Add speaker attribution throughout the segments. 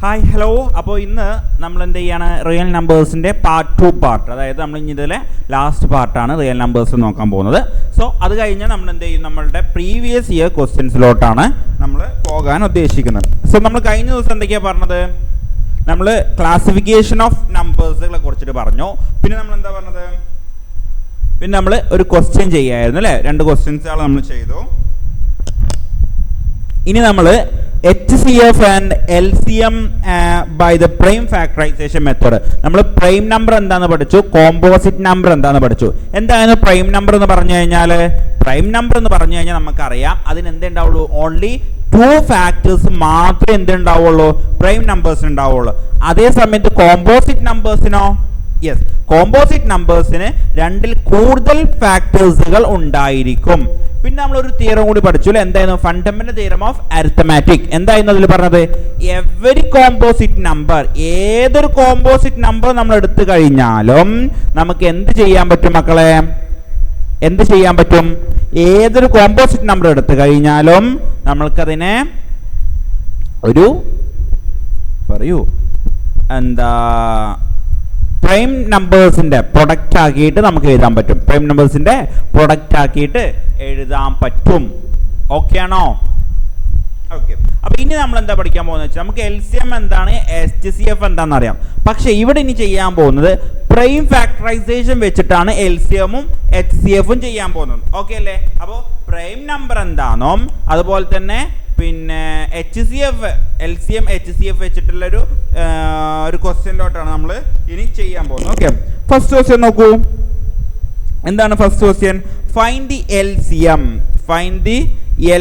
Speaker 1: Hi hello. അപ്പോൾ ഇന്ന് നമ്മൾ എന്ത് ചെയ്യാണ്, റിയൽ നമ്പേഴ്സിൻ്റെ പാർട്ട് 2 അതായത് നമ്മൾ ഇനി ഇതിലെ ലാസ്റ്റ് പാർട്ടാണ് റിയൽ നമ്പേഴ്സ് നോക്കാൻ പോകുന്നത്. സോ അത് കഴിഞ്ഞ് നമ്മൾ എന്ത് ചെയ്യും, നമ്മളുടെ പ്രീവിയസ് ഇയർ ക്വസ്റ്റ്യൻസിലോട്ടാണ് നമ്മൾ പോകാൻ ഉദ്ദേശിക്കുന്നത്. സോ നമ്മൾ കഴിഞ്ഞ ദിവസം എന്തൊക്കെയാണ് പറഞ്ഞത്, നമ്മൾ ക്ലാസിഫിക്കേഷൻ ഓഫ് നമ്പേഴ്സുകളെ കുറിച്ചിട്ട് പറഞ്ഞു. പിന്നെ നമ്മൾ എന്താ പറഞ്ഞത്, പിന്നെ നമ്മൾ ഒരു ക്വസ്റ്റ്യൻ ചെയ്യായിരുന്നു അല്ലേ, 2 ക്വസ്റ്റ്യൻസുകൾ നമ്മൾ ചെയ്തു. ഇനി നമ്മൾ HCF and LCM by the prime factorisation method. നമ്മൾ പ്രൈം നമ്പർ എന്താണെന്ന് പഠിച്ചു, കോമ്പോസിറ്റ് നമ്പർ എന്താണെന്ന് പഠിച്ചു. എന്തായിരുന്നു പ്രൈം നമ്പർ എന്ന് പറഞ്ഞു കഴിഞ്ഞാൽ, പ്രൈം നമ്പർ എന്ന് പറഞ്ഞു കഴിഞ്ഞാൽ നമുക്കറിയാം അതിന് എന്തുണ്ടാവുള്ളൂ, ഓൺലി 2 ഫാക്ടേഴ്സ് മാത്രമേ എന്തുണ്ടാവുള്ളൂ, പ്രൈം നമ്പേഴ്സ് ഉണ്ടാവുള്ളൂ. അതേ സമയത്ത് കോമ്പോസിറ്റ് നമ്പേഴ്സിനോ, യെസ്, കോമ്പോസിറ്റ് നമ്പേഴ്സിന് 2ൽ കൂടുതൽ ഫാക്ടേഴ്സുകൾ ഉണ്ടായിരിക്കും. പിന്നെ നമ്മളൊരു തിയറം കൂടി പഠിച്ചു അല്ലേ, എന്തായിരുന്നു, ഫണ്ടമെന്റൽ തിയറം ഓഫ് അരിത്തമാറ്റിക്. എന്തായിരുന്നു അതിൽ പറഞ്ഞത്, എവരി കോമ്പോസിറ്റ് നമ്പർ, ഏതൊരു കോമ്പോസിറ്റ് നമ്പർ നമ്മൾ എടുത്തു കഴിഞ്ഞാലും നമുക്ക് എന്ത് ചെയ്യാൻ പറ്റും മക്കളെ, എന്ത് ചെയ്യാൻ പറ്റും, ഏതൊരു കോമ്പോസിറ്റ് നമ്പർ എടുത്തു കഴിഞ്ഞാലും നമ്മൾക്കതിനെ ഒരു പറയൂ എന്താ പ്രൈം നമ്പേഴ്സിന്റെ പ്രൊഡക്റ്റ് ആക്കിയിട്ട് നമുക്ക് എഴുതാൻ പറ്റും. പ്രൈം നമ്പേഴ്സിന്റെ പ്രൊഡക്റ്റ് ആക്കിയിട്ട് എഴുതാൻ പറ്റും. ഓക്കെ ആണോ? ഓക്കെ. അപ്പൊ ഇനി നമ്മൾ എന്താ പഠിക്കാൻ പോകുന്നത് വെച്ചാൽ, നമുക്ക് LCM എന്താണ്, HCF എന്താണെന്ന് അറിയാം. പക്ഷെ ഇവിടെ ഇനി ചെയ്യാൻ പോകുന്നത് പ്രൈം ഫാക്ടറൈസേഷൻ വെച്ചിട്ടാണ് LCMഉം HCFഉം ചെയ്യാൻ പോകുന്നത്. ഓക്കെ അല്ലേ? അപ്പോൾ പ്രൈം നമ്പർ എന്താണോ അതുപോലെ തന്നെ പിന്നെ HCF, LCM, HCF വെച്ചിട്ടുള്ള ഒരു ക്വസ്റ്റ്യനിലോട്ടാണ് നമ്മൾ ഇനി ചെയ്യാൻ പോകുന്നത്. ഓക്കെ, ഫസ്റ്റ് ക്വസ്റ്റ്യൻ നോക്കൂ. എന്താണ് first question? Find the LCM. Find the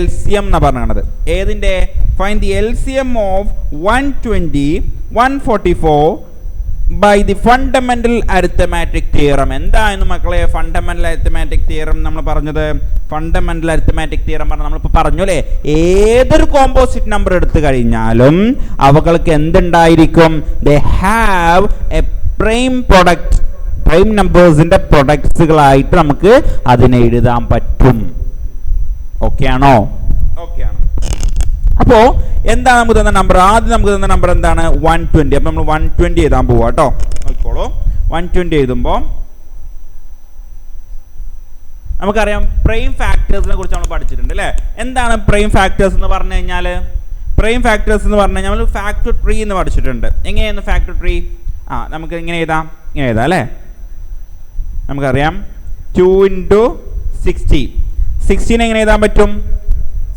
Speaker 1: LCM എന്നാ പറഞ്ഞത്. ഏതിൻ്റെ? Find the LCM of 120, 144 by the fundamental arithmetic theorem. എന്തായിരുന്നു മക്കളെ ഫണ്ടമെന്റൽ അരിത്തമാറ്റിക് തിയറം നമ്മൾ പറഞ്ഞത്? ഫണ്ടമെന്റൽ അരിത്തമാറ്റിക് തിയറം പറഞ്ഞാൽ നമ്മളിപ്പോൾ പറഞ്ഞു അല്ലേ, ഏതൊരു കോമ്പോസിറ്റ് നമ്പർ എടുത്തു കഴിഞ്ഞാലും അവകൾക്ക് എന്തുണ്ടായിരിക്കും, they have a prime product. Prime നമ്പേഴ്സിന്റെ പ്രൊഡക്ട്സുകളായിട്ട് നമുക്ക് അതിനെ എഴുതാൻ പറ്റും. ഓക്കെ ആണോ? ഓക്കെ ആണ്. അപ്പോ എന്താണ് നമുക്ക് തന്ന നമ്പർ? ആദ്യം നമുക്ക് തന്ന നമ്പർ എന്താണ്? 120. അപ്പൊ നമ്മൾ 120 എഴുതാൻ പോവാ കേട്ടോ. നോക്കിക്കോളൂ. 120 എഴുതുമ്പോൾ നമുക്കറിയാം പ്രൈം ഫാക്ടേഴ്സിനെ കുറിച്ച് നമ്മൾ പഠിച്ചിട്ടുണ്ട് അല്ലേ. എന്താണ് പ്രൈം ഫാക്ടേഴ്സ് എന്ന് പറഞ്ഞു കഴിഞ്ഞാൽ? പ്രൈം ഫാക്ടേഴ്സ് എന്ന് പറഞ്ഞു കഴിഞ്ഞാൽ നമ്മൾ ഫാക്ടർ ട്രീ എന്ന് പഠിച്ചിട്ടുണ്ട്. എങ്ങനെയായിരുന്നു ഫാക്ടർ ട്രീ? നമുക്ക് ഇങ്ങനെ എഴുതാം, ഇങ്ങനെ എഴുതാം അല്ലേ. നമുക്കറിയാം 2 × 60. 16 എങ്ങനെ എഴുതാൻ പറ്റും?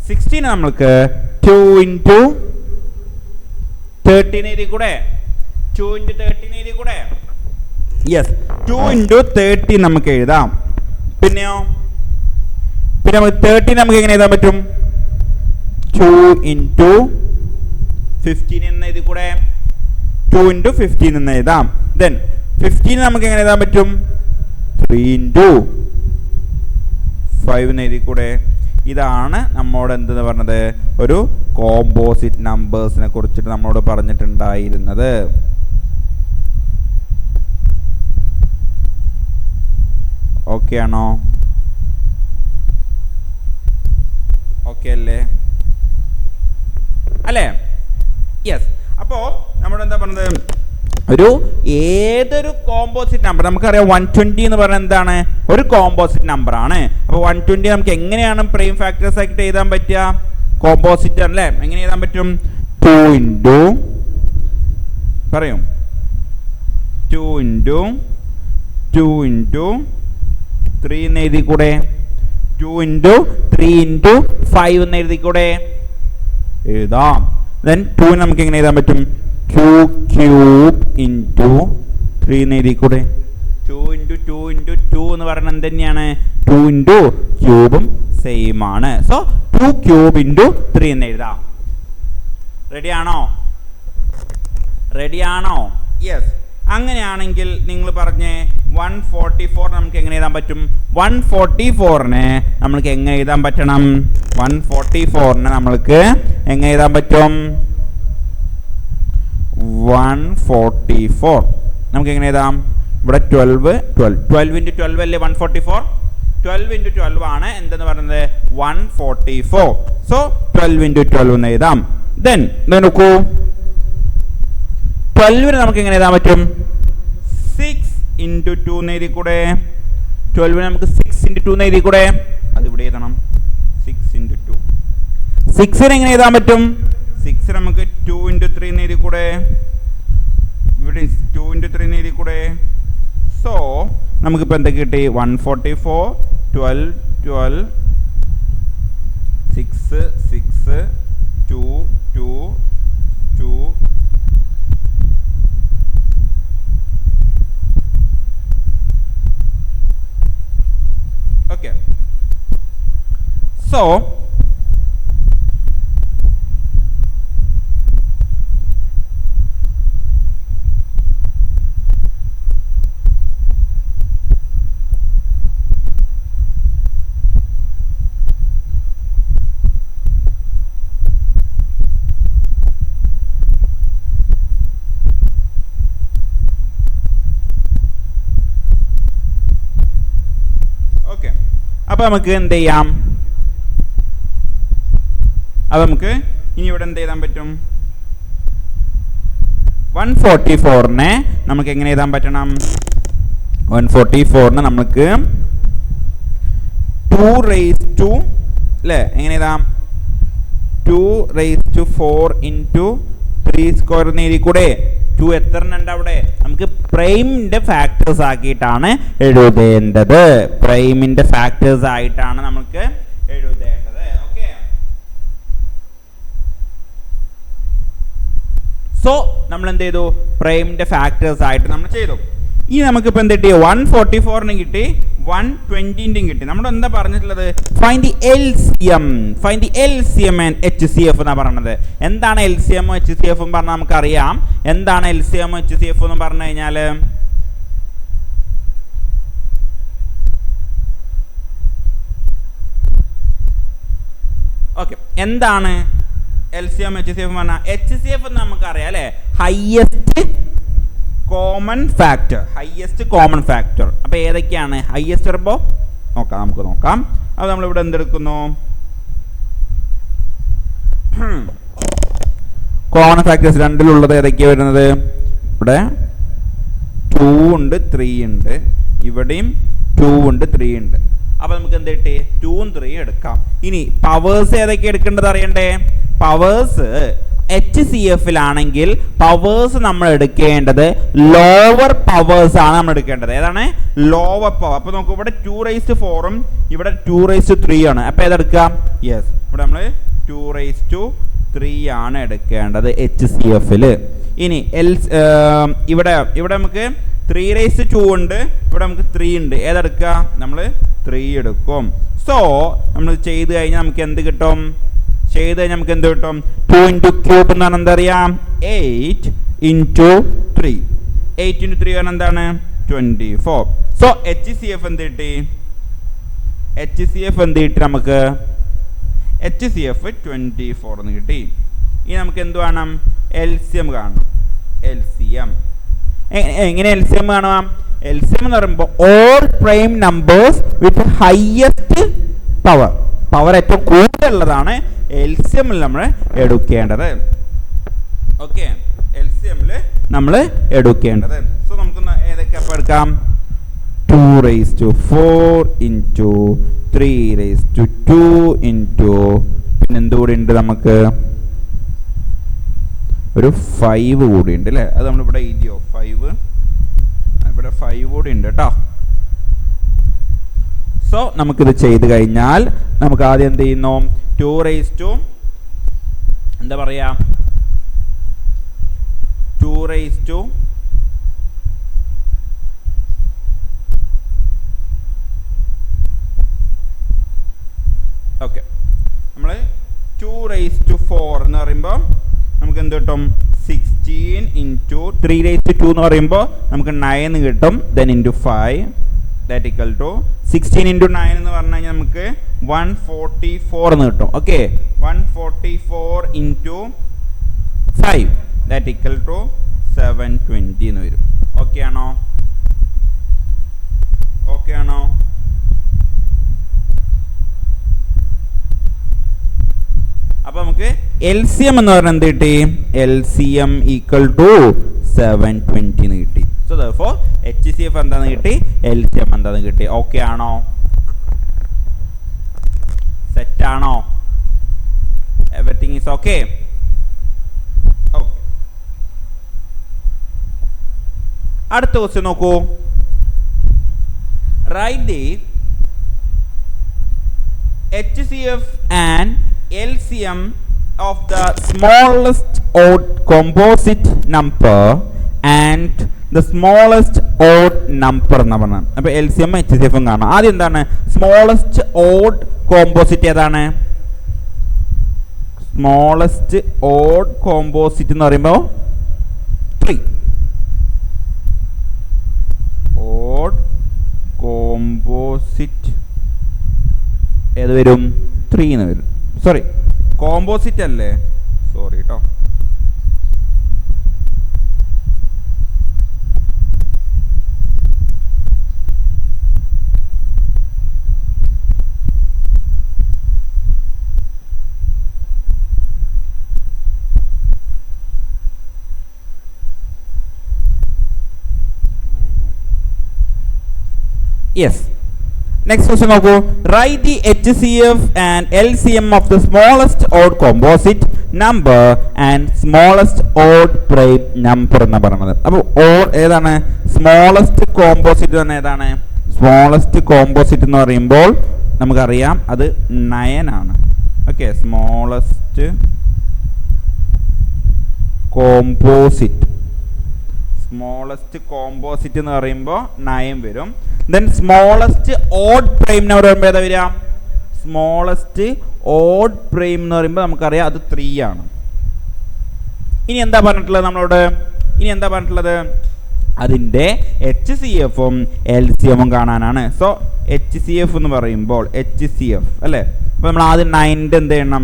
Speaker 1: 16 നമ്മൾക്ക് 2 × 13 എഴുതി കൂടെ, 2 × 13 എഴുതി കൂടെ. യെസ്, 2 × 13 നമുക്ക് എഴുതാം. പിന്നെയോ, പിന്നെ നമുക്ക് 13 നമുക്ക് എങ്ങനെ എഴുതാൻ പറ്റും? 2 × 15 എന്ന് എഴുതി കൂടെ, 2 × 15 എന്ന് എഴുതാം. ദെൻ 15 നമുക്ക് എങ്ങനെ എഴുതാൻ പറ്റും? 3 × 5 എന്ന് എഴുതി കൂടെ. ഇതാണ് നമ്മോട് എന്തെന്ന് പറഞ്ഞത്, ഒരു കോമ്പോസിറ്റ് നമ്പേഴ്സിനെ കുറിച്ചിട്ട് നമ്മളോട് പറഞ്ഞിട്ടുണ്ടായിരുന്നത്. ഓക്കെ ആണോ? ഓക്കെ അല്ലേ? അല്ലേ? യെസ്. അപ്പോൾ നമ്മളോട് എന്താ പറഞ്ഞത്, ഒരു ഏതൊരു കോമ്പോസിറ്റ് നമ്പർ, നമുക്കറിയാം 120 എന്ന് പറഞ്ഞാൽ എന്താണ്, ഒരു കോമ്പോസിറ്റ് നമ്പർ ആണ്. അപ്പോൾ 120 നമുക്ക് എങ്ങനെയാണ് പ്രൈം ഫാക്ടേഴ്സ് ആയിട്ട് എഴുതാൻ പറ്റുക? കോമ്പോസിറ്റ് അല്ലേ. എങ്ങനെ എഴുതാൻ പറ്റും? 2 × പറയും 2 × 2 × 3 എന്ന് എഴുതി കൂടെ, 2 × 3 × 5 എന്ന് എഴുതി കൂടെ എഴുതാം. ദെൻ 2 നമുക്ക് എങ്ങനെ എഴുതാൻ പറ്റും? 2 × 3 എന്ന് എഴുതി കൂടെ. 2 × 2 × 2 എന്ന് പറയുന്നത് എന്ത് തന്നെയാണ്? 2 × ക്യൂബും സെയിം ആണ്. സോ 2 × 3 എന്ന് എഴുതാം. റെഡിയാണോ? റെഡിയാണോ? യെസ്. അങ്ങനെയാണെങ്കിൽ നിങ്ങൾ പറഞ്ഞേ 144 നമുക്ക് എങ്ങനെ എഴുതാൻ പറ്റും? 144നെ നമ്മൾക്ക് എങ്ങനെ എഴുതാൻ പറ്റണം? 144നെ നമ്മൾക്ക് എങ്ങനെ എഴുതാൻ പറ്റും? 144 നമുക്ക് എങ്ങനെ എഴുതാം? ഇവിടെ 12 × 12 അല്ലേ 144. 12 into 12 ആണ് എന്തെന്ന് പറയുന്നത് 144. സോ 12 into 12 എന്ന് എഴുതാം. ദെൻ നോക്കൂ, 12 നമുക്ക് എങ്ങനെ എഴുതാൻ പറ്റും? 6 into 2 എന്ന് എഴുതി കൂടെ? 12 നമുക്ക് 6 into 2 എന്ന് എഴുതി കൂടെ? അത് ഇവിടെ എഴുതണം, 6 into 2. 6 എങ്ങനെ എഴുതാൻ പറ്റും? 6 നമുക്ക് 2 into 3 എന്ന് എഴുതി കൂടെ? ഇവിടെ 2 into 3 എന്ന് എഴുതി കൂടെ? സോ നമുക്കിപ്പോൾ എന്തൊക്കെ കിട്ടി? 144, 12, 12, 6, 6, 2, 2, 2. Okay. So അപ്പോൾ നമുക്ക് എന്ത് ചെയ്യാം? അപ്പോൾ നമുക്ക് ഇനി ഇവിടെ എന്ത് എഴുതാൻ പറ്റും? 144നെ നമുക്ക് എങ്ങനെ എഴുതാൻ പറ്റണം? 144നെ നമുക്ക് 2 raised to അല്ലേ, എങ്ങനെ എഴുതാം? 2 raised to 4 into 3 square എന്ന് എഴുതി കൂടെ? 2 എത്ര ഉണ്ട് അവിടെ? നമുക്ക് പ്രൈമിന്റെ ഫാക്ടേഴ്സ് ആക്കിയിട്ടാണ് എഴുതേണ്ടത്. പ്രൈമിന്റെ ഫാക്ടേഴ്സ് ആയിട്ടാണ് നമുക്ക് എഴുതേണ്ടത്. ഓക്കെ, സോ നമ്മൾ എന്ത് ചെയ്തു? പ്രൈമിന്റെ ഫാക്ടേഴ്സ് ആയിട്ട് നമ്മൾ ചെയ്തു. ഇനി നമുക്കിപ്പോൾ എന്ത് കിട്ടി? 144ന് കിട്ടി, 120ൻ്റെയും കിട്ടി. നമ്മൾ എന്താ പറഞ്ഞിട്ടുള്ളത്? Find the LCM, find the LCM and HCF എന്നാണ് പറയുന്നത്. എന്താണ് LCM HCF എന്ന് പറഞ്ഞാൽ നമുക്കറിയാം. എന്താണ് LCM HCF എന്ന് പറഞ്ഞു കഴിഞ്ഞാൽ ഓക്കെ, എന്താണ് LCM HCF എന്ന് പറഞ്ഞാൽ? HCF എന്ന് നമുക്കറിയാം അല്ലേ, highest common factor. Highest common factor. അപ്പോൾ ഏതൊക്കെയാണ് ഹയസ്റ്റ്? വരുമ്പോൾ നോക്കാം, നമുക്ക് നോക്കാം. അപ്പോൾ നമ്മളിവിടെ എന്തെടുക്കുന്നു? കോമൺ ഫാക്ടേഴ്സ് രണ്ടിലുള്ളത് ഏതൊക്കെയാണ് വരുന്നത്? ഇവിടെ 2 ഉണ്ട്, 3 ഉണ്ട്. ഇവിടെയും 2 ഉണ്ട്, 3 ഉണ്ട്. അപ്പോൾ നമുക്ക് എന്ത് കിട്ടി? 2ഉം 3ഉം എടുക്കാം. ഇനി പവേഴ്സ് ഏതൊക്കെ എടുക്കേണ്ടത് അറിയണ്ടേ? പവേഴ്സ് HCF-ലാണെങ്കിൽ പവേഴ്സ് നമ്മൾ എടുക്കേണ്ടത് ലോവർ പവേഴ്സ് ആണ് നമ്മൾ എടുക്കേണ്ടത്. ഏതാണ്? Lower power. അപ്പോൾ നമുക്ക് ഇവിടെ 2 raised to 4ഉം ഇവിടെ 2 raised to 3 ആണ്. അപ്പോൾ ഏതെടുക്കാം? യെസ്, ഇവിടെ നമ്മൾ 2 raised to 3 ആണ് എടുക്കേണ്ടത് HCF-ൽ. ഇനി ഇവിടെ നമുക്ക് 3 raised to 2 ഉണ്ട്, ഇവിടെ നമുക്ക് 3 ഉണ്ട്. ഏതെടുക്കുക? നമ്മൾ 3 എടുക്കും. സോ നമ്മൾ ചെയ്ത് കഴിഞ്ഞാൽ നമുക്ക് എന്ത് കിട്ടും? ചെയ്ത് കഴിഞ്ഞാൽ നമുക്ക് എന്ത് കിട്ടും? 2 into cube എന്ന് പറഞ്ഞാൽ എന്താ അറിയാം? 8 into 3. 8 into 3 പറഞ്ഞാൽ എന്താണ്? 24. സോ HCF എന്ത് കിട്ടി? HCF എന്ത് കിട്ടി നമുക്ക്? HCF 24 എന്ന് കിട്ടി. ഇനി നമുക്ക് എന്ത് വേണം? LCM കാണണം. LCM എങ്ങനെ LCM കാണാം? LCM എന്ന് പറയുമ്പോൾ all prime numbers with highest power. Power ഏറ്റവും കൂടുതലുള്ളതാണ് LCM-ൽ നമ്മൾ എടുക്കേണ്ടത്. ഓക്കെ, LCM-ൽ നമ്മൾ എടുക്കേണ്ടത്. സോ നമുക്ക് ഏതൊക്കെ അപ്പോൾ എടുക്കാം? 2 raised to 4 into 3 raised to 2 into പിന്നെ എന്തുകൂടി ഉണ്ട്? നമുക്ക് ഒരു 5 കൂടി ഉണ്ട് അല്ലേ? അത് നമ്മളിവിടെ എഴുതിയോ? 5 ഇവിടെ 5 കൂടി ഉണ്ട് കേട്ടോ. സോ നമുക്കിത് ചെയ്ത് കഴിഞ്ഞാൽ നമുക്ക് ആദ്യം എന്ത് ചെയ്യുന്നു? 2 raised to എന്താ പറയാ? 2 raised to ഓക്കെ, നമ്മൾ 2 raised to 4 എന്ന് പറയുമ്പോൾ നമുക്ക് എന്ത് കിട്ടും? 16 into 3 raised to 2 എന്ന് പറയുമ്പോൾ നമുക്ക് 9 കിട്ടും. then into 5 that equal to 16 into 9 എന്ന് പറഞ്ഞു കഴിഞ്ഞാൽ നമുക്ക് 144 എന്ന് കിട്ടും. Okay, 144 into 5 that equal to 720 എന്ന് വരും. ഓക്കെ ആണോ? ഓക്കെ ആണോ? അപ്പോൾ നമുക്ക് LCM എന്ന് പറഞ്ഞാൽ എന്ത് കിട്ടി? LCM ഈക്വൽ ടു 720 എന്ന് കിട്ടി. സോ ദെർഫോർ HCF എന്താന്ന് കിട്ടി, LCM എന്താന്ന് കിട്ടി. ഓക്കെ ആണോ? സെറ്റ് ആണോ? Everything is okay? ഓക്കെ. അടുത്ത ക്വസ്റ്റ്യൻ നോക്കൂ. Right the HCF and LCM of the smallest odd composite number and the smallest odd number എന്ന് പറഞ്ഞാൽ. അപ്പോൾ LCM HCF കാണാം. ആദ്യം എന്താണ് സ്മോളസ്റ്റ് ഓഡ് കോമ്പോസിറ്റ്? ഏതാണ് സ്മോളസ്റ്റ് ഓഡ് കോമ്പോസിറ്റ് എന്ന് പറയുമ്പോൾ 3. ഓഡ് കോമ്പോസിറ്റ് ഏത് വരും? 3 എന്ന് വരും. സോറി, കോമ്പോസിറ്റ് അല്ലേ, സോറി കേട്ടോ. യെസ്. നെക്സ്റ്റ് ക്വസ്റ്റ്യൻ നോക്കൂ. Right the HCF and LCM of the smallest odd composite number and smallest odd prime number എന്ന് പറയുന്നത്. അപ്പോൾ ഓഡ് ഏതാണ്? സ്മോളസ്റ്റ് കോമ്പോസിറ്റ് തന്നെ ഏതാണ്? സ്മോളസ്റ്റ് കോമ്പോസിറ്റ് എന്ന് പറയുമ്പോൾ നമുക്കറിയാം അത് 9 ആണ്. ഓക്കെ, സ്മോളസ്റ്റ് കോമ്പോസിറ്റ് എന്ന് പറയുമ്പോൾ 9 വരും. Then smallest odd prime number വരുമ്പോൾ ഏതാ വരിക? സ്മോളസ്റ്റ് ഓഡ് പ്രൈം എന്ന് പറയുമ്പോൾ നമുക്കറിയാം അത് 3 ആണ്. ഇനി എന്താ പറഞ്ഞിട്ടുള്ളത് നമ്മളോട്? അതിൻ്റെ HCFും LCMും കാണാനാണ്. സോ HCF എന്ന് പറയുമ്പോൾ HCF അല്ലേ, അപ്പോൾ നമ്മൾ ആദ്യം 9ൻ്റെ എന്ത് ചെയ്യണം?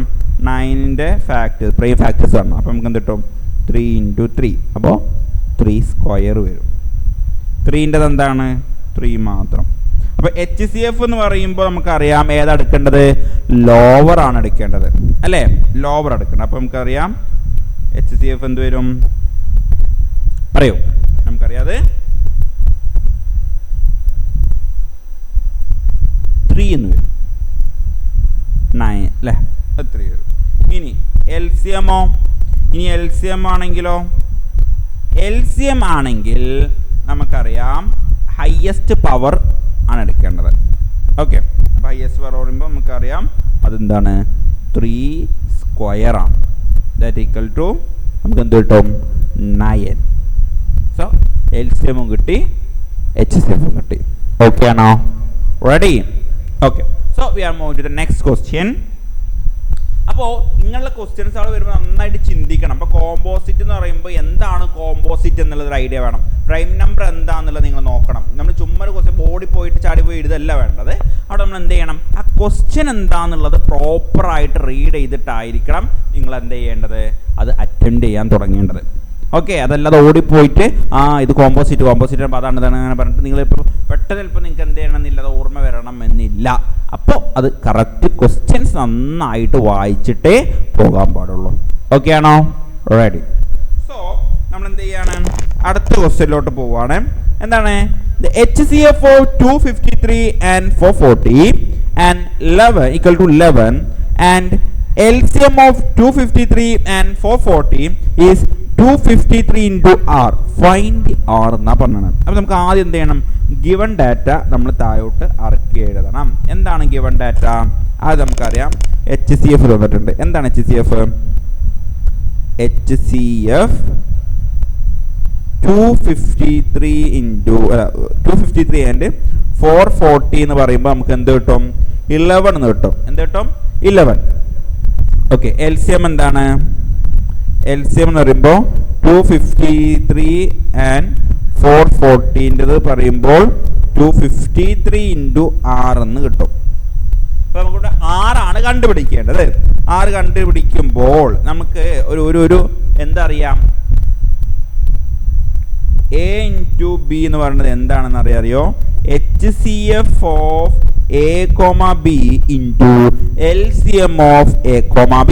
Speaker 1: 9ൻ്റെ ഫാക്ടേഴ്സ്, പ്രൈം ഫാക്ടേഴ്സ് കാണണം. അപ്പോൾ നമുക്ക് എന്ത് കിട്ടും? 3 × 3, അപ്പോൾ 3 സ്ക്വയർ വരും. 3ൻ്റെത് എന്താണ്? 3 മാത്രം. അപ്പോൾ HCF എന്ന് പറയുമ്പോൾ നമുക്കറിയാം ഏതാ എടുക്കേണ്ടത്? ലോവർ ആണ് എടുക്കേണ്ടത് അല്ലേ, ലോവർ എടുക്കേണ്ടത്. അപ്പോൾ നമുക്കറിയാം HCF എന്ത് വരും? പറയൂ, നമുക്കറിയാതെ 3 എന്ന് വരും. 9 അല്ലേ, അത് 3 വരും. ഇനി LCMോ? LCM ആണെങ്കിൽ നമുക്കറിയാം ഹയസ്റ്റ് പവർ ആണ് എടുക്കേണ്ടത്. ഓക്കെ, അപ്പോൾ ഹയസ്റ്റ് പവർ പറയുമ്പോൾ നമുക്കറിയാം അതെന്താണ്? 3 സ്ക്വയർ ആണ്. ദാറ്റ് ഈക്വൽ ടു നമുക്ക് എന്ത് കിട്ടും? 9. സോ LCMും കിട്ടി, HCFും കിട്ടി. ഓക്കെ ആണോ? Ready? Okay. So we are moving to the next question. അപ്പോൾ ഇങ്ങനെയുള്ള ക്വസ്റ്റ്യൻസ് അവിടെ വരുമ്പോൾ നന്നായിട്ട് ചിന്തിക്കണം. അപ്പോൾ കോമ്പോസിറ്റ് എന്ന് പറയുമ്പോൾ എന്താണ് കോമ്പോസിറ്റ് എന്നുള്ളൊരു ഐഡിയ വേണം. പ്രൈം നമ്പർ എന്താണെന്നുള്ളത് നിങ്ങൾ നോക്കണം. നമ്മൾ ചുമ്മാ ഒരു ക്വസ്റ്റ്യൻ ബോർഡിൽ പോയിട്ട് ചാടി പോയി എഴുതല്ല വേണ്ടത്. അവിടെ നമ്മൾ എന്ത് ചെയ്യണം? ആ ക്വസ്റ്റ്യൻ എന്താണെന്നുള്ളത് പ്രോപ്പറായിട്ട് റീഡ് ചെയ്തിട്ടായിരിക്കണം നിങ്ങൾ എന്ത് ചെയ്യേണ്ടത്? അത് അറ്റൻഡ് ചെയ്യാൻ തുടങ്ങേണ്ടത്. ഓക്കെ, അതല്ലാതെ ഓടിപ്പോയിട്ട് ഇത് കോമ്പോസിറ്റ് അതാണ് അങ്ങനെ പറഞ്ഞിട്ട് നിങ്ങളിപ്പോൾ പെട്ടെന്ന് ചിലപ്പോൾ നിങ്ങൾക്ക് എന്ത് ചെയ്യണമെന്നില്ല, അത് ഓർമ്മ വരണം എന്നില്ല. അപ്പോൾ അത് കറക്റ്റ് ക്വസ്റ്റ്യൻസ് നന്നായിട്ട് വായിച്ചിട്ടേ പോകാൻ പാടുള്ളൂ. ഓക്കെ ആണോ? റെഡി? സോ നമ്മൾ എന്ത് ചെയ്യാണ്? അടുത്ത ക്വസ്റ്റ്യനിലോട്ട് പോവുകയാണ്. എന്താണ്? The HCF of 253 and 440 and 11 equal to 11 and LCM of 253 and 440 is 253 into R. Find R എന്നാ പറഞ്ഞത്. അപ്പോൾ നമുക്ക് ആദ്യം എന്ത് ചെയ്യണം? ഗിവൺ ഡാറ്റ നമ്മൾ താഴോട്ട് ഇറക്കി എഴുതണം. എന്താണ് ഗിവൺ ഡാറ്റ? അത് നമുക്കറിയാം. HCF തന്നിട്ടുണ്ട്. എന്താണ് HCF? HCF 253 and 440 എന്ന് പറയുമ്പോൾ നമുക്ക് എന്ത് കിട്ടും? 11 എന്ന് കിട്ടും. എന്ത് കിട്ടും? 11. ഓക്കെ, LCM എന്താണ്? LCM എന്ന് പറയുമ്പോൾ 253 and 440 പറയുമ്പോൾ 253 into R എന്ന് കിട്ടും. അപ്പോൾ നമുക്കിവിടെ R ആണ് കണ്ടുപിടിക്കേണ്ടത്. R കണ്ടുപിടിക്കുമ്പോൾ നമുക്ക് ഒരു എന്താ അറിയാം? A into B എന്ന് പറയുന്നത് എന്താണെന്ന് അറിയോ? HCF of A, B into LCM of A, B.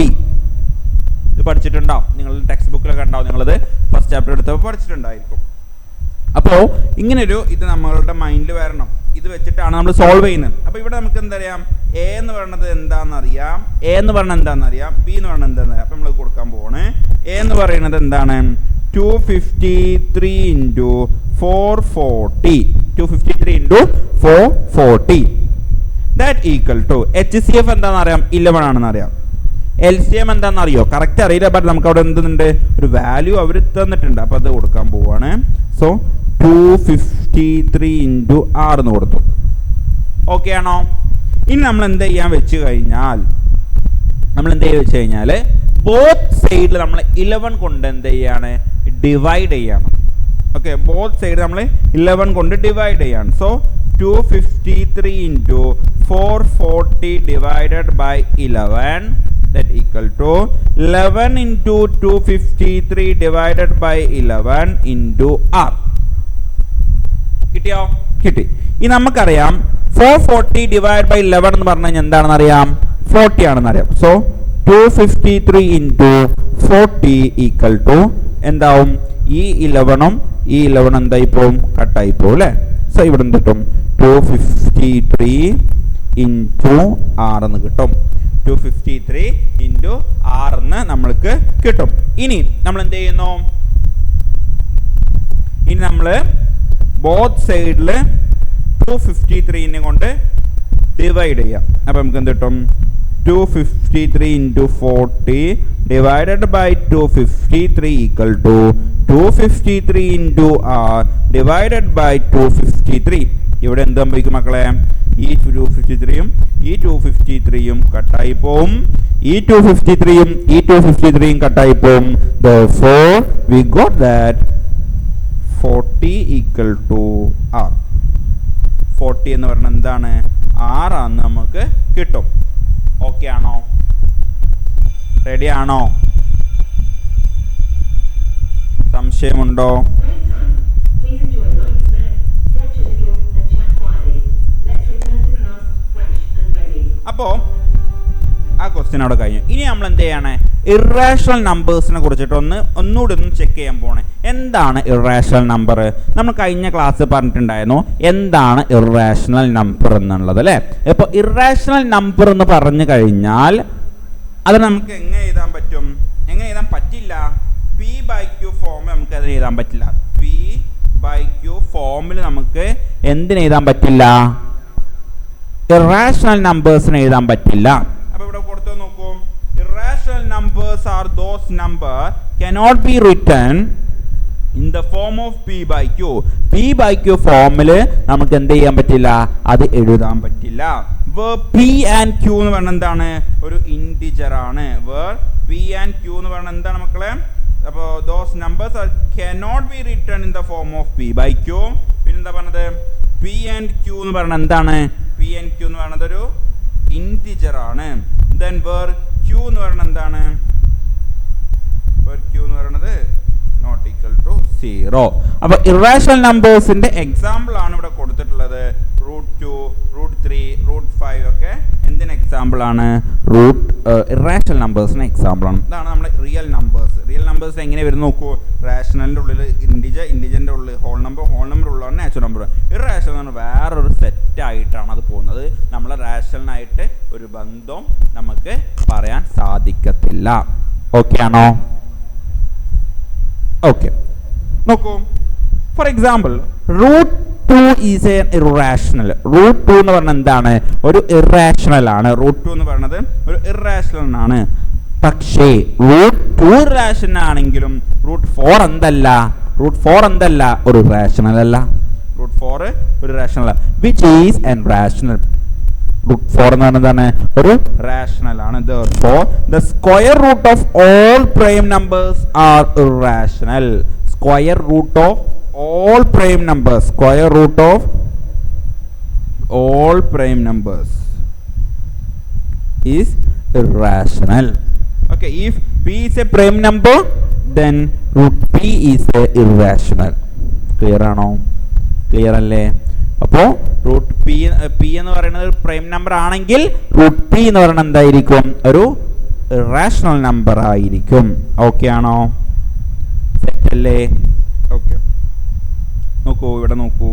Speaker 1: ഇത് പഠിച്ചിട്ടുണ്ടാവും, നിങ്ങൾ ടെക്സ്റ്റ് ബുക്കിലൊക്കെ ഉണ്ടാവും, നിങ്ങളത് ഫസ്റ്റ് ചാപ്റ്റർ എടുത്തപ്പോൾ പഠിച്ചിട്ടുണ്ടായിരിക്കും. അപ്പോൾ ഇങ്ങനൊരു ഇത് നമ്മളുടെ മൈൻഡിൽ വരണം. ഇത് വെച്ചിട്ടാണ് നമ്മൾ സോൾവ് ചെയ്യുന്നത്. അപ്പോൾ ഇവിടെ നമുക്ക് എന്തറിയാം, എ എന്ന് പറയുന്നത് എന്താണെന്നറിയാം, എ എന്ന് പറയുന്നത് എന്താണെന്നറിയാം, ബി എന്ന് പറയുന്നത് എന്താണെന്നറിയാം. അപ്പോൾ നമ്മൾ കൊടുക്കാൻ പോവാണ്. എ എന്ന് പറയുന്നത് എന്താണ്, 253 into 440, 253 into 440 that equal to HCF എന്താണെന്നറിയാം, 11 ആണെന്നറിയാം. LCM എന്താണെന്ന് അറിയോ, കറക്റ്റ് അറിയില്ല, ബട്ട് നമുക്ക് അവിടെ എന്തുണ്ട്, ഒരു വാല്യൂ അവർ തന്നിട്ടുണ്ട്. അപ്പോൾ അത് കൊടുക്കാൻ പോവാണ്. സോ 253 ഇൻറ്റു 6 എന്ന് കൊടുത്തു. ഓക്കെ ആണോ? ഇനി നമ്മൾ എന്ത് ചെയ്യാൻ വെച്ച് കഴിഞ്ഞാൽ, ബോത്ത് സൈഡിൽ നമ്മൾ 11 കൊണ്ട് എന്ത് ചെയ്യാണ്, ഡിവൈഡ് ചെയ്യണം. ഓക്കെ, ബോത്ത് സൈഡ് നമ്മൾ 11 കൊണ്ട് ഡിവൈഡ് ചെയ്യാണ്. So 253 into 440 divided by 11 that equal to 11 into 253 divided by 11 into r. കിട്ടിയോ? കിട്ടി. ഇനി നമുക്കറിയാം 440 divided by 11 എന്ന് പറഞ്ഞു കഴിഞ്ഞാൽ എന്താണെന്ന് അറിയാം, 40 ആണെന്ന് അറിയാം. സോ 253 into 40 equal to എന്താവും, ഈ 11ഉം ഈ 11 എന്തായി പോവും, കട്ടായി പോവും അല്ലേ. സോ ഇവിടെ എന്ത് കിട്ടും, 253 into r എന്ന് കിട്ടും. 253 ഇൻറ്റു 6 എന്ന് നമ്മൾക്ക് കിട്ടും. ഇനി നമ്മൾ എന്ത് ചെയ്യുന്നു, ഇനി നമ്മൾ ബോത്ത് സൈഡിൽ 253 കൊണ്ട് ഡിവൈഡ് ചെയ്യാം. അപ്പം നമുക്ക് എന്ത് കിട്ടും, 253 into 40 divided by 253 equal to 253 into r divided by 253. ഇവിടെ എന്ത് സംഭവിക്കും മക്കളെ, ഈ 253യും ഈ 253യും കട്ടായി പോവും, ഈ 253യും ഈ 253യും കട്ടായി പോവും. Therefore we got that 40 equal to r. 40 എന്ന് പറഞ്ഞാൽ എന്താണ്, r ആണെന്ന് നമുക്ക് കിട്ടും. ഓക്കെ ആണോ? റെഡി ആണോ? സംശയമുണ്ടോ? അപ്പോൾ ആ ക്വസ്റ്റ്യൻ അവിടെ കഴിഞ്ഞു. ഇനി നമ്മൾ എന്ത് ചെയ്യാണ്, ഇറാഷണൽ നമ്പേഴ്സിനെ കുറിച്ചിട്ട് ഒന്നുകൂടി ചെക്ക് ചെയ്യാൻ പോണേ. എന്താണ് ഇറാഷണൽ നമ്പർ? നമ്മൾ കഴിഞ്ഞ ക്ലാസ് പറഞ്ഞിട്ടുണ്ടായിരുന്നു എന്താണ് ഇറാഷണൽ നമ്പർ എന്നുള്ളത് അല്ലേ. ഇപ്പോൾ ഇറാഷണൽ നമ്പർ എന്ന് പറഞ്ഞു കഴിഞ്ഞാൽ അത് നമുക്ക് എങ്ങനെ എഴുതാൻ പറ്റും, എങ്ങനെ എഴുതാൻ പറ്റില്ല, P/Q ഫോമിൽ നമുക്ക് അതിന് എഴുതാൻ പറ്റില്ല. P/Q ഫോമിൽ നമുക്ക് എന്തിന് എഴുതാൻ പറ്റില്ല, ഇറാഷണൽ നമ്പേഴ്സിന് എഴുതാൻ പറ്റില്ല. അപ്പോൾ ഇവിടെ കൊടുത്തു നോക്കൂ, irrational numbers are those number cannot be written in the form of P/Q. P/Q ഫോമിൽ നമുക്ക് എന്ത് ചെയ്യാൻ പറ്റില്ല, അത് എഴുതാൻ പറ്റില്ല. വേർ P and Q എന്ന് പറഞ്ഞാൽ എന്താണ്, ഒരു ഇൻറ്റിജർ ആണ്. വേർ P and Q എന്ന് പറഞ്ഞാൽ എന്താണ് മക്കളെ, അപ്പോൾ those numbers are cannot be written in the form of P/Q. പിന്നെന്താ പറഞ്ഞത്, P and Q എന്ന് പറഞ്ഞാൽ എന്താണ്, P and Q എന്ന് പറയുന്നത് ഒരു ഇൻറ്റിജർ ആണ്. ദെൻ വേർ Q എന്ന് പറയുന്നത് എന്താണ്, വേർ Q എന്ന് പറയുന്നത് നോട്ട് ഈക്വൽ ടു 0. അപ്പോൾ ഇറാഷണൽ നമ്പേഴ്സിന്റെ എക്സാമ്പിൾ ആണ് ഇവിടെ കൊടുത്തിട്ടുള്ളത്. √2, √3, √5 ഒക്കെ എന്തിന് എക്സാമ്പിൾ ആണ്, ഇറാഷണൽ നമ്പേഴ്സിന് എക്സാമ്പിൾ ആണ്. ഇതാണ് നമ്മുടെ റിയൽ നമ്പേഴ്സ്. റിയൽ നമ്പേഴ്സ് എങ്ങനെ വരും നോക്കൂ, റാഷണലിൻ്റെ ഉള്ളിൽ ഇൻറ്റിജർ, ഇൻറ്റിജറിൻ്റെ ഉള്ളിൽ ഹോൾ നമ്പർ, ഹോൾ നമ്പർ ഉള്ളതാണ് നാച്ചുറൽ നമ്പർ. ഇറാഷണൽ എന്ന് പറഞ്ഞാൽ വേറൊരു സെറ്റായിട്ടാണ് അത് പോകുന്നത്. നമ്മളെ റാഷണലായിട്ട് ഒരു ബന്ധവും നമുക്ക് പറയാൻ സാധിക്കത്തില്ല. ഓക്കെ ആണോ? ഓക്കെ, നോക്കൂ. For example √2 is A irrational. √2 എന്ന് പറഞ്ഞാൽ എന്താണ്, ഒരു ഇറാഷണൽ ആണ്. √2 എന്ന് പറയുന്നത് ഒരു ഇറാഷണൽ ആണ്. പക്ഷേ √2 ഇറാഷണൽ ആണെങ്കിലും √4 എന്തല്ല, √4 എന്തല്ല, ഒരു റാഷണൽ അല്ല. √4 ഒരു റാഷണൽ അല്ല, വിച്ച് ഈസ് എൻ റാഷണൽ. √4 എന്ന് പറഞ്ഞാൽ എന്താണ്, ഒരു റാഷണൽ ആണ്. Therefore the square root of all prime numbers are irrational. Square root of all prime numbers, square root of all prime numbers is irrational. Okay, if P is a prime number then √P is a irrational. Clear ആണോ? Clear അല്ലേ? അപ്പോൾ √P എന്ന് പറയുന്നത് ഒരു prime number ആണെങ്കിൽ √P എന്ന് പറയുന്നത് എന്തായിരിക്കും, ഒരു ഇറാഷണൽ നമ്പർ ആയിരിക്കും. ഓക്കെ ആണോ? സെറ്റ് അല്ലേ? ഓക്കെ, നോക്കൂ, ഇവിടെ നോക്കൂ.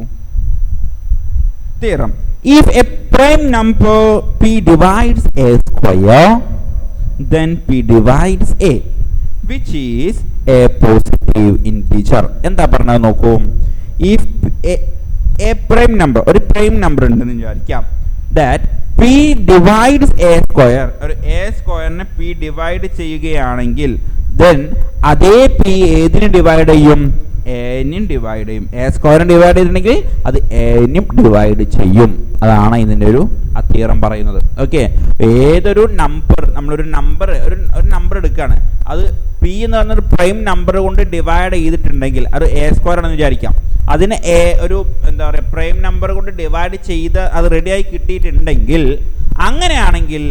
Speaker 1: Theorem: if A prime number p divides a square, then p divides a, which is a positive integer. എന്താ പറഞ്ഞത് നോക്കൂ. ഇഫ് എ പ്രൈം നമ്പർ, ഒരു പ്രൈം നമ്പർ ഉണ്ടെന്ന് വിചാരിക്കാം, that p divides a square, ഒരു a സ്ക്വയറിനെ p ഡിവൈഡ് ചെയ്യുകയാണെങ്കിൽ then അതേ p ഏതിനെ ഡിവൈഡ് ചെയ്യും? a-നും ഡിവൈഡ് ചെയ്യും. a സ്ക്വയറിനെ ഡിവൈഡ് ചെയ്തിട്ടുണ്ടെങ്കിൽ അത് a-നും ഡിവൈഡ് ചെയ്യും. അതാണ് ഇതിൻ്റെ ഒരു തിയറം പറയുന്നത്. ഓക്കെ, ഏതൊരു നമ്പർ, നമ്മളൊരു നമ്പർ ഒരു നമ്പർ എടുക്കുകയാണ്, അത് p എന്ന് പറഞ്ഞൊരു പ്രൈം നമ്പർ കൊണ്ട് ഡിവൈഡ് ചെയ്തിട്ടുണ്ടെങ്കിൽ അത് a സ്ക്വയർ ആണെന്ന് വിചാരിക്കാം. അതിന് ഒരു എന്താ പറയുക, പ്രൈം നമ്പർ കൊണ്ട് ഡിവൈഡ് ചെയ്ത് അത് റെഡിയായി കിട്ടിയിട്ടുണ്ടെങ്കിൽ, അങ്ങനെയാണെങ്കിൽ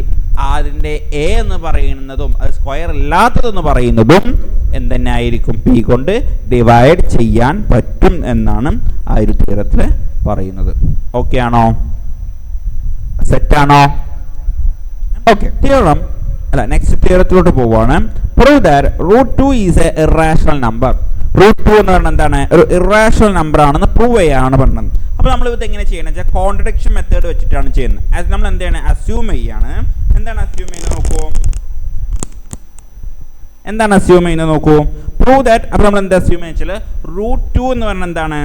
Speaker 1: അതിൻ്റെ a എന്ന് പറയുന്നതും അത് സ്ക്വയർ അല്ലാത്തതെന്ന് പറയുന്നതും എന്തെന്നെ ആയിരിക്കും? p കൊണ്ട് ഡിവൈഡ് ചെയ്യാൻ പറ്റും എന്നാണ് ആ ഒരു തിയറത്തിൽ പറയുന്നത്. ഓക്കെ ആണോ? സെറ്റാണോ? ഓക്കെ, തിയറം അല്ല, നെക്സ്റ്റ് തിയറത്തിലോട്ട് പോവുകയാണ്. Prove that √2 is A irrational number. √2 എന്ന് പറഞ്ഞാൽ എന്താണ്? ഒരു ഇറാഷണൽ നമ്പർ ആണെന്ന് പ്രൂവ് ചെയ്യാനാണ് പറഞ്ഞത്. അപ്പോൾ നമ്മൾ ഇത് എങ്ങനെ ചെയ്യണം വെച്ചാൽ കോൺട്രഡിക്ഷൻ മെത്തേഡ് വെച്ചിട്ടാണ് ചെയ്യുന്നത്. നമ്മൾ എന്താണ് അസ്യൂം ചെയ്യാണ്. എന്താണ് അസ്യൂം ചെയ്യുന്നത് നോക്കൂ. എന്താണ് അസ്യൂം ചെയ്യുന്നത് നോക്കൂ. പ്രൂവ് ദാറ്റ്, അപ്പോൾ നമ്മൾ എന്താ അസ്യൂം ചെയ്യുക വെച്ചാൽ √2 എന്ന് പറഞ്ഞാൽ എന്താണ്?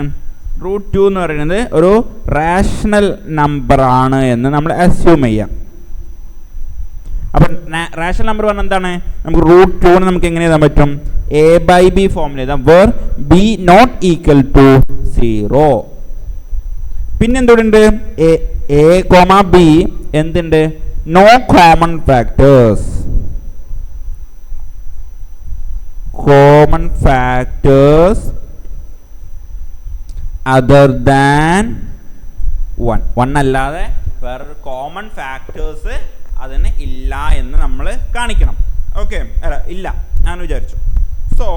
Speaker 1: √2 എന്ന് പറയുന്നത് ഒരു റാഷണൽ നമ്പർ ആണ് എന്ന് നമ്മൾ അസ്യൂം ചെയ്യാം. അപ്പം റാഷണൽ നമ്പർ പറഞ്ഞാൽ എന്താണ്? നമുക്ക് √2 നമുക്ക് എങ്ങനെ എഴുതാൻ പറ്റും? a/b ഫോമിൽ എഴുതാം, where b not equal to 0. പിന്നെ എന്തുണ്ട്? a, b എന്തുണ്ട്? No common factors. Common factors other than 1 അല്ലാതെ വേറൊരു കോമൺ ഫാക്ടേഴ്സ് അതിന് ഇല്ല എന്ന് നമ്മൾ കാണിക്കണം. ഓക്കെ, അല്ല ഇല്ല ഞാൻ വിചാരിച്ചു. സോ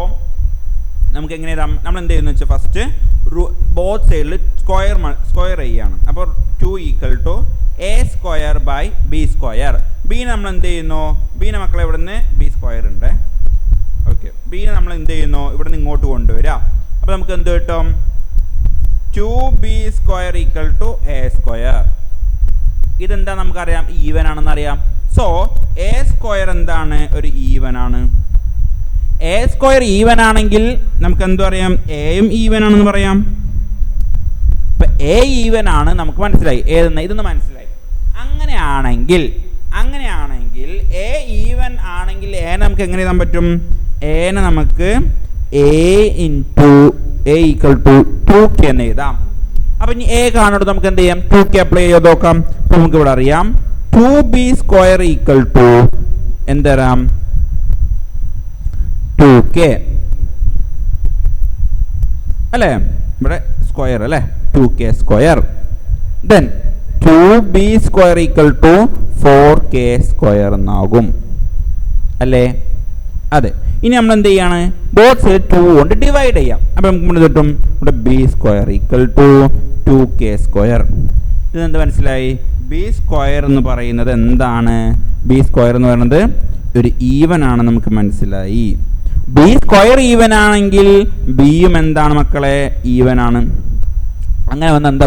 Speaker 1: നമുക്ക് എങ്ങനെ നമ്മൾ എന്ത് ചെയ്യുന്നു വെച്ചാൽ ഫസ്റ്റ് ബോത്ത് സൈഡിൽ സ്ക്വയർ ചെയ്യാണ്. അപ്പോൾ 2 equal to a square by b square. ബീനെ നമ്മൾ എന്ത് ചെയ്യുന്നു? ബീനെ മക്കളെ ഇവിടെ നിന്ന് b സ്ക്വയർ ഉണ്ട്. ഓക്കെ, ബീനെ നമ്മൾ എന്ത് ചെയ്യുന്നു? ഇവിടെ നിന്ന് ഇങ്ങോട്ട് കൊണ്ടുവരാം. അപ്പോൾ നമുക്ക് എന്ത് കിട്ടും? 2b square equal to a square. ഇതെന്താ നമുക്കറിയാം? ഈവൻ ആണെന്ന് അറിയാം. സോ a സ്ക്വയർ എന്താണ്? ഒരു ഈവൻ ആണ്. a സ്ക്വയർ ഈവൻ ആണെങ്കിൽ നമുക്ക് എന്തു പറയാം? എയും ഈവൻ ആണെന്ന് പറയാം. ഇപ്പം a ഈവൻ ആണ്, നമുക്ക് മനസ്സിലായി. ഇതൊന്ന് മനസ്സിലായി. അങ്ങനെയാണെങ്കിൽ a ഈവൻ ആണെങ്കിൽ a നമുക്ക് എങ്ങനെ എഴുതാൻ പറ്റും? a നമുക്ക് a ഈക്വൽ ടു 2k എന്ന് എഴുതാം. അപ്പം ഇനി a കാണുന്നത് നമുക്ക് എന്ത് ചെയ്യാം? 2k അപ്ലൈ ചെയ്ത് നോക്കാം. അപ്പം നമുക്ക് ഇവിടെ അറിയാം 2b square equal to എന്തരാം? 2k അല്ലേ? ഇവിടെ സ്ക്വയർ അല്ലേ? 2k square. Then 2b square equal to 4k square എന്നാകും അല്ലേ? അതെ. ഇനി നമ്മൾ എന്ത് ചെയ്യാണ്? ബോത്ത് സൈഡ് 2 കൊണ്ട് ഡിവൈഡ് ചെയ്യാം. അപ്പം നമുക്ക് കിട്ടും ഇവിടെ b square equal to 2k square. ഇതെന്ത് മനസ്സിലായി? b സ്ക്വയർ എന്ന് പറയുന്നത് എന്താണ്? b സ്ക്വയർ എന്ന് പറയുന്നത് ഒരു ഈവൻ ആണ്, നമുക്ക് മനസ്സിലായി. b സ്ക്വയർ ഈവൻ ആണെങ്കിൽ ബിയും എന്താണ് മക്കളെ? ഈവൻ ആണ്. അങ്ങനെ വന്ന എന്താ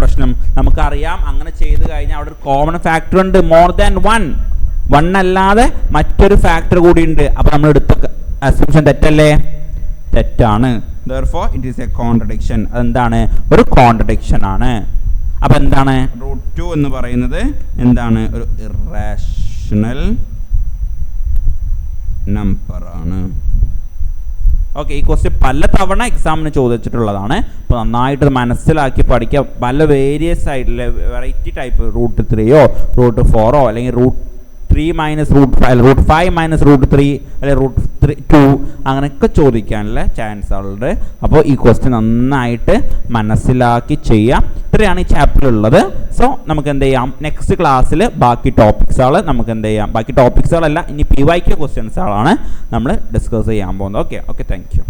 Speaker 1: പ്രശ്നം? നമുക്കറിയാം, അങ്ങനെ ചെയ്ത് കഴിഞ്ഞാൽ അവിടെ ഒരു കോമൺ ഫാക്ടർ ഉണ്ട്, മോർ ദാൻ 1 അല്ലാതെ മറ്റൊരു ഫാക്ടർ കൂടി ഉണ്ട്. അപ്പോൾ നമ്മൾ എടുത്ത അസ്യൂംഷൻ തെറ്റല്ലേ? തെറ്റാണ്. therefore it is a contradiction. അതെന്താണ്? ഒരു കോൺട്രഡിക്ഷൻ ആണ്. അപ്പോൾ എന്താണ്? √2 എന്ന് പറയുന്നത് എന്താണ്? ഒരു ഇറാഷണൽ നമ്പർ ആണ്. ഓക്കെ, ഈ ക്വസ്റ്റ്യൻ പല തവണ എക്സാമിന് ചോദിച്ചിട്ടുള്ളതാണ്. അപ്പോൾ നന്നായിട്ട് മനസ്സിലാക്കി പഠിക്കുക. പല വേരിയസ് ആയിട്ടുള്ള വെറൈറ്റി ടൈപ്പ് √3യോ √4ഓ അല്ലെങ്കിൽ √3 മൈനസ് √5 മൈനസ് √3 അല്ലെങ്കിൽ √2 അങ്ങനെയൊക്കെ ചോദിക്കാനുള്ള ചാൻസ് ഉണ്ട്. അപ്പോൾ ഈ ക്വസ്റ്റ്യൻ നന്നായിട്ട് മനസ്സിലാക്കി ചെയ്യാം. ഇത്രയാണ് ഈ ചാപ്റ്ററിലുള്ളത്. സോ നമുക്ക് എന്ത് ചെയ്യാം? നെക്സ്റ്റ് ക്ലാസ്സിൽ ബാക്കി ടോപ്പിക്സുകൾ നമുക്ക് എന്ത് ചെയ്യാം? ബാക്കി ടോപ്പിക്സുകളല്ല, ഇനി PYQ ക്വസ്റ്റ്യൻസുകളാണ് നമ്മൾ ഡിസ്കസ് ചെയ്യാൻ പോകുന്നത്. Okay, thank you.